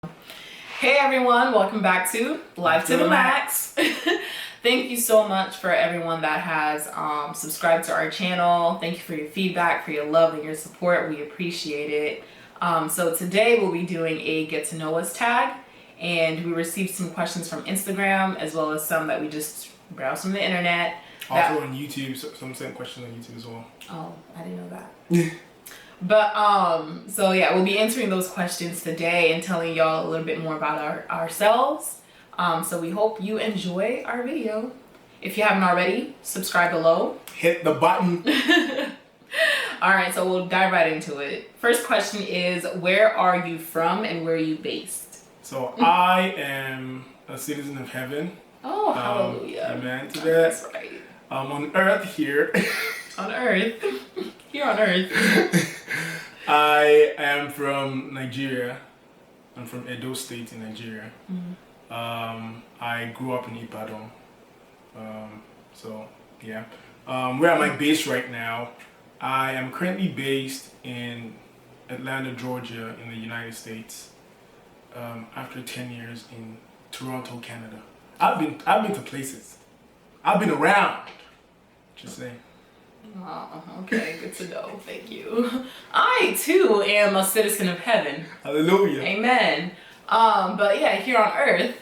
Hey everyone, welcome back to Life to the Max. Thank you so much for everyone that has subscribed to our channel. Thank you for your feedback, for your love and your support. We appreciate it. So today we'll be doing a get to know us tag, and we received some questions from Instagram as well as some that we just browsed from the internet. Also on YouTube, some sent questions on YouTube as well. Oh, I didn't know that. But so yeah, we'll be answering those questions today and telling y'all a little bit more about ourselves. So we hope you enjoy our video. If you haven't already, subscribe below. Hit the button. All right, so we'll dive right into it. First question is, where are you from and where are you based? So I am a citizen of heaven. Oh, hallelujah. Amen to that. That's right. I'm on earth here. On earth. Here on earth. I am from Nigeria. I'm from Edo State in Nigeria. I grew up in Ibadan. So yeah. Where am I based right now? I am currently based in Atlanta, Georgia, in the United States. After 10 years in Toronto, Canada. I've been to places. I've been around. Just saying. Oh, okay, good to know. Thank you. I too am a citizen of heaven. Hallelujah. Amen. But yeah, here on earth.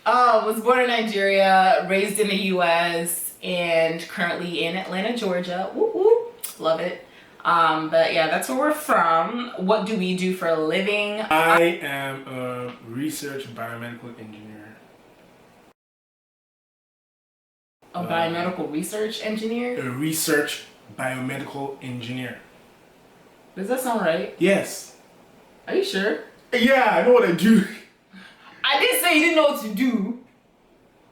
Was born in Nigeria, raised in the US, and currently in Atlanta, Georgia. Whoop whoop. Love it. But yeah, that's where we're from. What do we do for a living? I am a research biomedical engineer. A biomedical research engineer? A research biomedical engineer. Does that sound right? Yes. Are you sure? Yeah, I know what I do. I did say you didn't know what to do,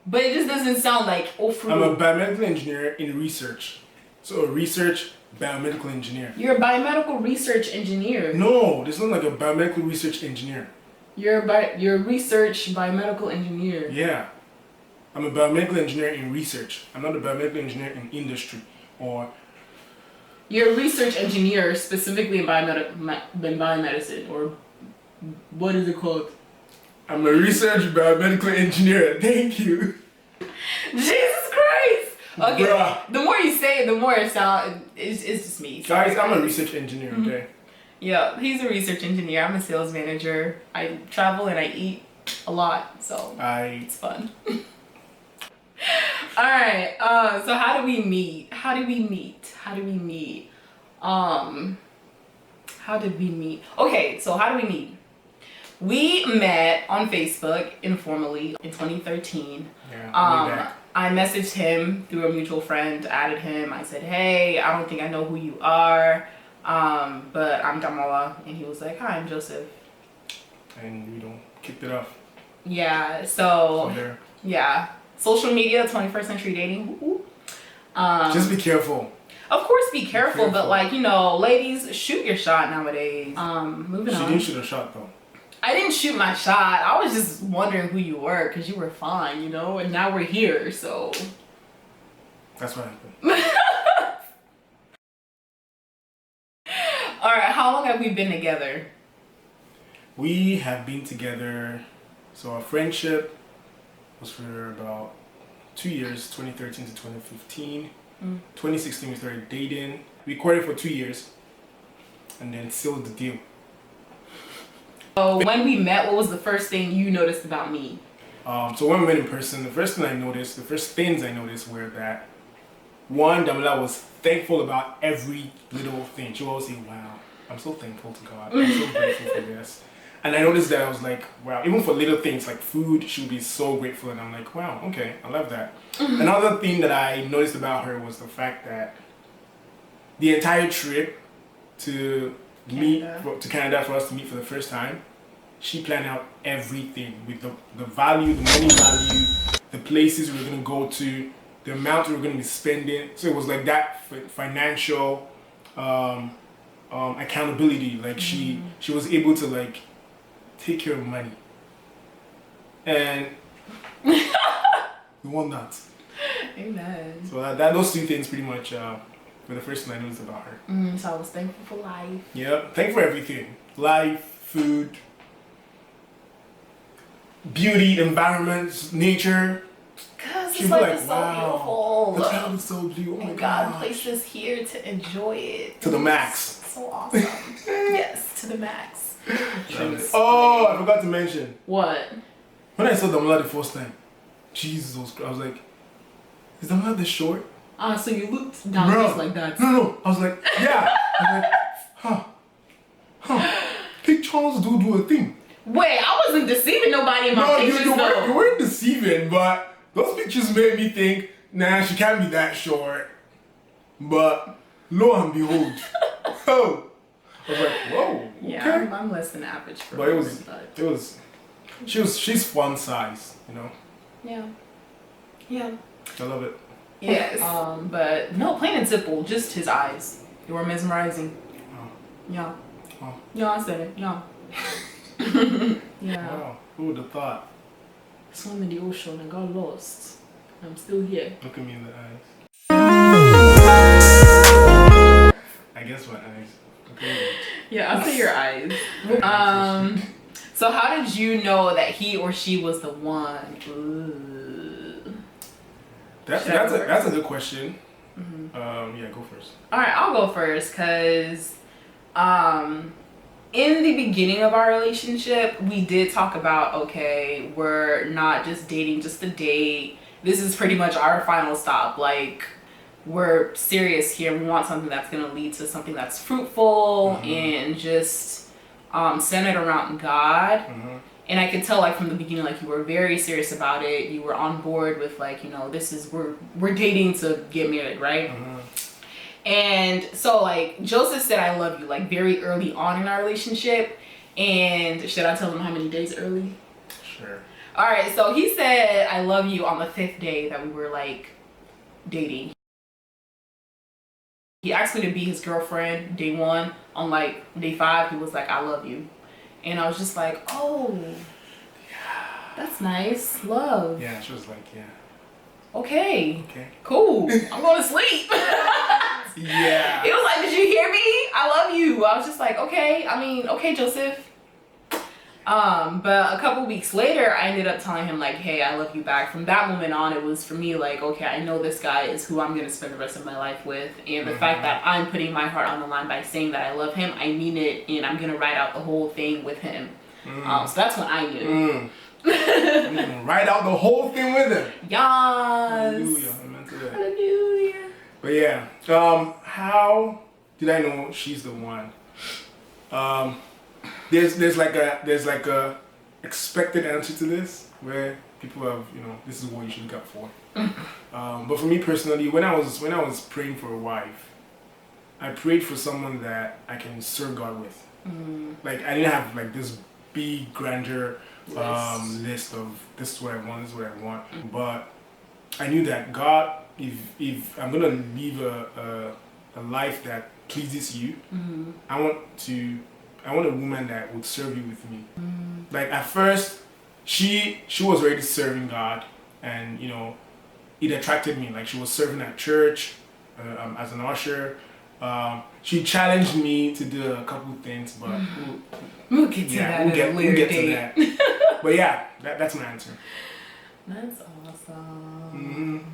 but it just doesn't sound like I'm a biomedical engineer in research. So a research biomedical engineer. You're a biomedical research engineer. No, there's not like a biomedical research engineer. You're a research biomedical engineer. Yeah. I'm a biomedical engineer in research. I'm not a biomedical engineer in industry or... You're a research engineer specifically in biomedicine, or what is it called? I'm a research biomedical engineer. Thank you. Jesus Christ! Okay, Bruh. the more you say it, the more it sounds... It's just me. Guys, I'm a research engineer, okay? Yeah, he's a research engineer. I'm a sales manager. I travel and I eat a lot, so it's fun. All right. So how do we meet? How did we meet? Okay, so how do we meet? We met on Facebook informally in 2013. Yeah, I messaged him through a mutual friend, added him. I said, hey, I don't think I know who you are, but I'm Damola. And he was like, hi, I'm Joseph. And we don't kick it off. Yeah, so there. Yeah. Social media, 21st century dating. Just be careful. Of course, be careful, but like, you know, ladies, shoot your shot nowadays. Moving on. She didn't shoot a shot though. I didn't shoot my shot. I was just wondering who you were because you were fine, you know, and now we're here, so. That's what happened. All right, how long have we been together? We have been together, so our friendship was for about 2 years, 2013 to 2015. 2016 we started dating. We courted for 2 years and then sealed the deal. So when we met, what was the first thing you noticed about me? So when we met in person, the first things I noticed were that one, Damila was thankful about every little thing. She would always say, wow, I'm so thankful to God. I'm so grateful for this. And I noticed that I was like, wow, even for little things like food, she would be so grateful. And I'm like, wow, okay, I love that. Another thing that I noticed about her was the fact that the entire trip to Canada for us to meet for the first time, she planned out everything with the value, the money value, the places we were going to go to, the amount we were going to be spending. So it was like that financial accountability. Like she was able to like take care of money. And we want that. Amen. So those two things pretty much were the first thing I noticed about her. So I was thankful for life. Yeah, thankful for everything. Life, food, beauty, environments, nature. Cause She'd this be life like, is so wow, beautiful. the child is so blue. Oh my And God gosh. placed us here to enjoy it. To the max. So awesome. Yes, to the max. Oh, I forgot to mention. What? When I saw Damola the first time, Jesus Christ, I was like, is Damola this short? So you looked down Bro, just like that. No. I was like, yeah. I was like, huh. Pictures do a thing. Wait, I wasn't deceiving nobody in my pictures you though. weren't deceiving, but those pictures made me think, nah, she can't be that short. But lo and behold, oh, I was like, whoa, Yeah, okay. I'm less than average for But women, she's fun size, you know. Yeah. I love it. Yes. But no, plain and simple, just his eyes. They were mesmerizing. Oh. Yeah. Oh. Yeah, I said it. Yeah. Yeah. Wow, who would have thought? Swam in the ocean and got lost. I'm still here. Look at me in the eyes. I guess my eyes. Okay. Yeah, I'll say your eyes. So how did you know that he or she was the one? Ooh. That's a good question. Yeah, go first. All right, I'll go first because in the beginning of our relationship, we did talk about, okay, we're not just dating just to date. This is pretty much our final stop. Like, we're serious here. We want something that's going to lead to something that's fruitful and just centered around God. And I could tell, like, from the beginning, like, you were very serious about it. You were on board with, like, you know, this is, we're dating to get married, right? And so, like, Joseph said, I love you, like, very early on in our relationship. And should I tell him how many days early? Sure. All right, so he said, I love you on the 5th day that we were, like, dating. He asked me to be his girlfriend day 1. On, like, day 5, he was like, I love you. And I was just like, oh, that's nice. Love. Yeah, she was like, yeah. Okay. Okay. Cool. I'm going to sleep. Yeah. He was like, did you hear me? I love you. I was just like, okay. I mean, okay, Joseph. But a couple weeks later, I ended up telling him, like, hey, I love you back. From that moment on, it was for me like, okay, I know this guy is who I'm going to spend the rest of my life with. And the fact that I'm putting my heart on the line by saying that I love him, I mean it. And I'm going to ride out the whole thing with him. So that's when I knew. I'm gonna write out the whole thing with him. Yes. Hallelujah. Amen to that. Hallelujah. But yeah, how did I know she's the one? There's like a expected answer to this where people have, you know, this is what you should look out for. But for me personally, when I was praying for a wife, I prayed for someone that I can serve God with. Like, I didn't have like this big grandeur list of this is what I want, this is what I want. But I knew that God, if I'm gonna live a life that pleases you, I want a woman that would serve you with me. Like, at first, she was already serving God, and you know, it attracted me. Like, she was serving at church as an usher. She challenged me to do a couple things, but we'll get to that we'll at a later get date. to that. But yeah, that's my answer. That's awesome.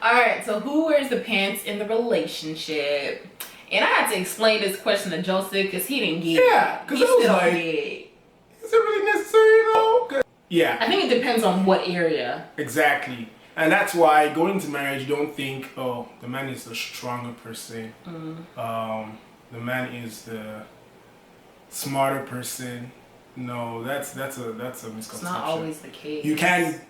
All right, so who wears the pants in the relationship? And I had to explain this question to Joseph because he didn't get it. Yeah, because He I was still like, don't get it. is it really necessary though? Yeah, I think it depends on what area. exactly. And that's why going into marriage, you don't think, oh, the man is the stronger person. The man is the smarter person. No, that's a misconception. It's not always the case. You can.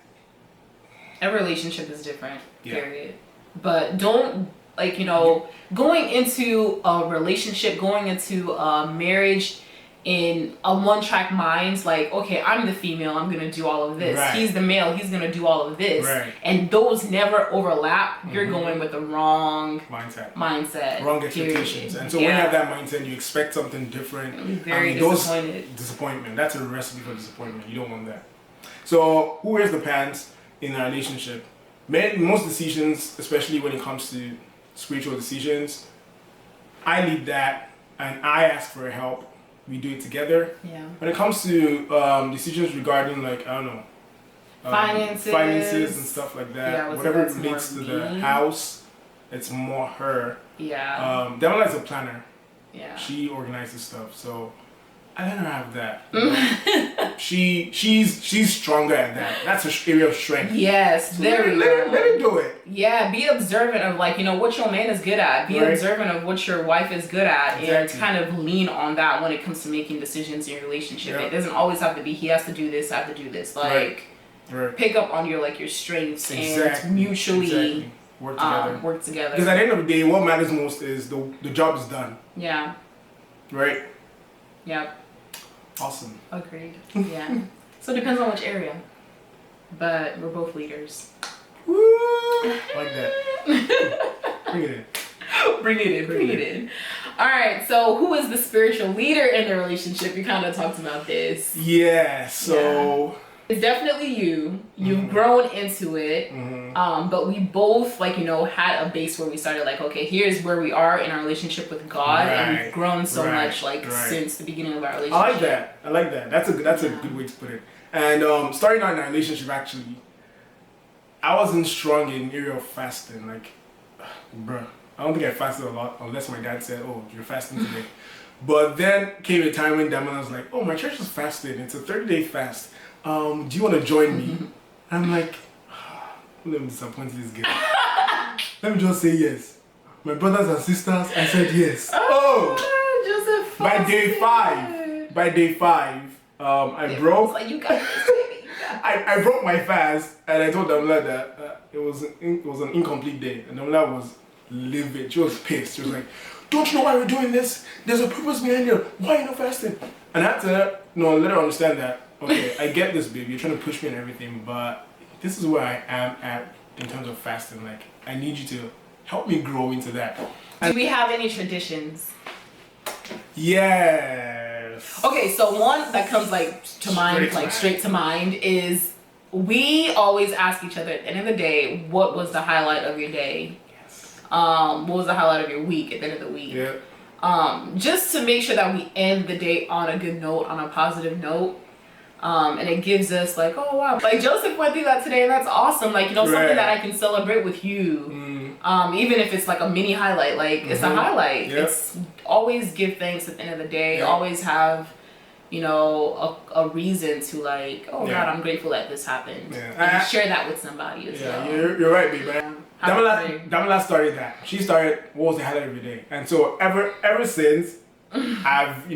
Every relationship is different, Yeah. period. But don't, like, you know, going into a relationship, going into a marriage in a one-track mind, like, okay, I'm the female, I'm gonna do all of this. Right. He's the male, he's gonna do all of this. Right. And those never overlap. You're going with the wrong mindset. Wrong period. expectations. And so when you have that mindset, you expect something different. I'm very disappointed. Disappointment. That's a recipe for disappointment. You don't want that. So who wears the pants in a relationship? Most decisions, especially when it comes to spiritual decisions, I lead that and I ask for help we do it together. Yeah. When it comes to decisions regarding like, I don't know, finances and stuff like that, Yeah, whatever that's relates to more the me. house, it's more her. Yeah. Damala is a planner. Yeah. She organizes stuff, so I let her have that. She's stronger at that. That's her area of strength. Yes, there we Let go. her do it. Yeah, be observant of like, what your man is good at. Be Right. observant of what your wife is good at, and Exactly. kind of lean on that when it comes to making decisions in your relationship. Yeah. It doesn't always have to be he has to do this, I have to do this. Like Right. pick up on your strengths Exactly. and mutually Exactly. Work together. work together. Because at the end of the day, what matters most is the job is done. Yeah. Right? Yep. Awesome. Agreed. Yeah. So it depends on which area. But we're both leaders. Woo! Like that. Bring it in. Bring it in. All right. So who is the spiritual leader in the relationship? You kind of talked about this. Yeah, so. It's definitely you. You've Mhm. grown into it. Mhm. But we both had a base where we started like, okay, here's where we are in our relationship with God, and Right. we've grown so Right. much Right. since the beginning of our I relationship. like that. I like that. That's a good way to put it. And starting out in our relationship, actually, I wasn't strong in the area of fasting. Like, bruh, I don't think I fasted a lot unless my dad said, "Oh, you're fasting today." But then came a time when Damon was like, "Oh, my church is fasting. It's a 30-day fast. Do you want to join me?" I'm like, let me disappoint this girl. Let me just say yes. My brothers and sisters, I said yes. Oh, Joseph. by day five, I broke. Like, you got this, baby. You got I broke my fast, and I told Damla that it was an incomplete day, and Damla was livid. She was pissed. She was like, "Don't you know why we're doing this? There's a purpose behind it. Why are you not fasting?" And I had to let her understand that. Okay, I get this, baby. You're trying to push me and everything, but this is where I am at in terms of fasting. Like, I need you to help me grow into that. Do we have any traditions? Yes. Okay, so one that comes to mind, straight to mind, is we always ask each other at the end of the day, what was the highlight of your day? Yes. What was the highlight of your week at the end of the week? Yeah. Just to make sure that we end the day on a good note, on a positive note. And it gives us oh wow, Joseph went through that today, and that's awesome. Something that I can celebrate with you. Even if it's a mini highlight, it's a highlight. Yep. It's always give thanks at the end of the day. Yep. Always have, a reason to God, Yeah. I'm grateful that this happened. Yeah. And share that with somebody as Yeah, well. you're right, baby. Have a great- Damala started that. She started what was the highlight of your day, and so ever since I've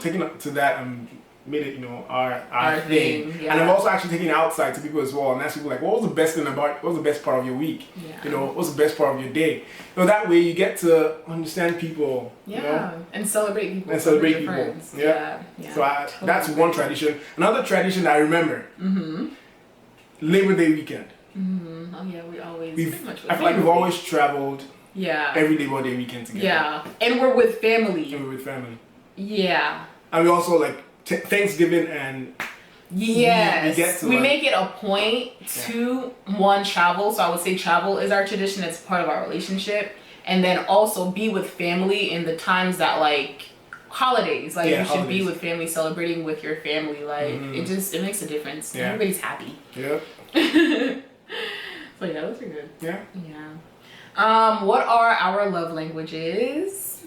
taken up to that and made it our thing. Yeah. And I've also actually taken it outside to people as well and asked people what was the best part of your week? Yeah. What was the best part of your day? That way you get to understand people. Yeah, and celebrate people. And celebrate with your people. friends. Yeah. Yeah. So Totally that's one tradition. Another tradition that I remember. Labor Day weekend. Oh yeah, we always pretty much. I feel like we've always traveled Yeah. every Labor Day weekend together. Yeah, and we're with family. And we're with family. Yeah. And we also Thanksgiving and Yes. we get to, we make it a point to travel. So I would say travel is our tradition. It's part of our relationship, and then also be with family in the times that holidays. You should holidays. be with family, celebrating with your family. It makes a difference. Yeah. Everybody's happy. Yep. So yeah, those are good. Yeah. Yeah. What are our love languages?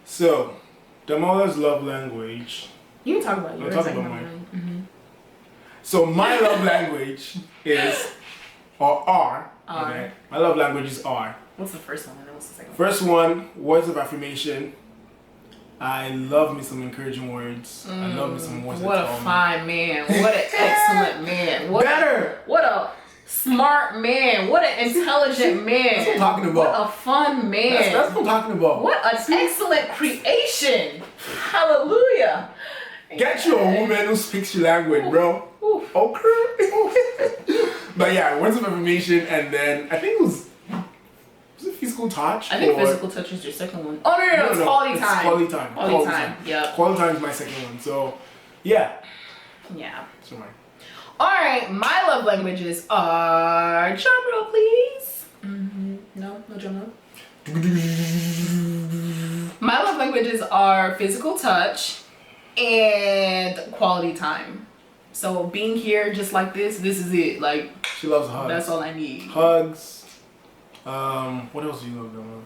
So, Damala's love language. You can talk about I'll yours. talk I can about talk mine. mine. So my love language is R. R. Okay. My love language is R. What's the first one and then what's the second one? First one, words of affirmation. I love me some encouraging words. I love me some words What that a tell me. fine man. What an excellent man. Better. What a smart man. What an intelligent man. That's what I'm talking about. What a fun man. That's what I'm talking about. What an excellent creation. Hallelujah. Get you a woman who speaks your language, bro. Oof. Okay. But yeah, words of affirmation, and then I think it was it physical touch? I think or- physical touch is your second one. Oh, no, it's quality it's time. Quality time. Quality time, yeah. Quality time is my second one. So, yeah. Yeah. So mine. Alright, my love languages are, drum roll please. No drum roll. My My love languages are physical touch and quality time. So being here just like this is it. Like, She loves hugs. that's all I need. Hugs. What else do you love, Dama?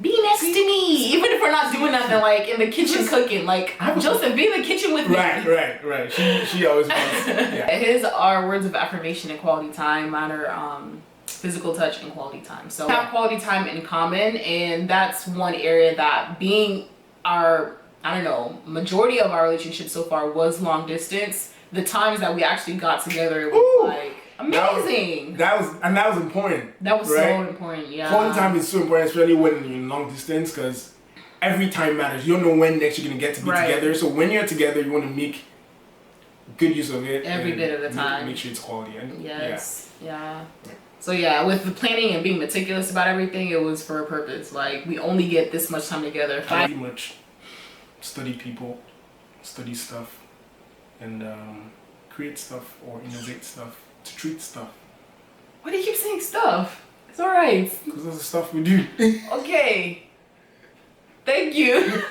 Be next to me, even if we're not doing nothing, like in the kitchen cooking. Like, Joseph, be in the kitchen with me. Right. She always wants. Yeah. His are words of affirmation and quality time. Mine are physical touch and quality time. So we have quality time in common, and that's one area that being our, I don't know, majority of our relationship so far was long distance. The times that we actually got together, it was like amazing. That was important. That was right? so important. Yeah. Quality time is so important, especially when you're in long distance, because every time matters. You don't know when next you're gonna get to be together. So when you're together, you want to make good use of it. Every bit of the time. Make sure it's quality. And yes. Yeah. So yeah, with the planning and being meticulous about everything, it was for a purpose. Like, we only get this much time together. I pretty much study people, study stuff, and create stuff or innovate stuff to treat stuff. Why do you keep saying stuff? It's alright. Because that's the stuff we do. Okay. Thank you.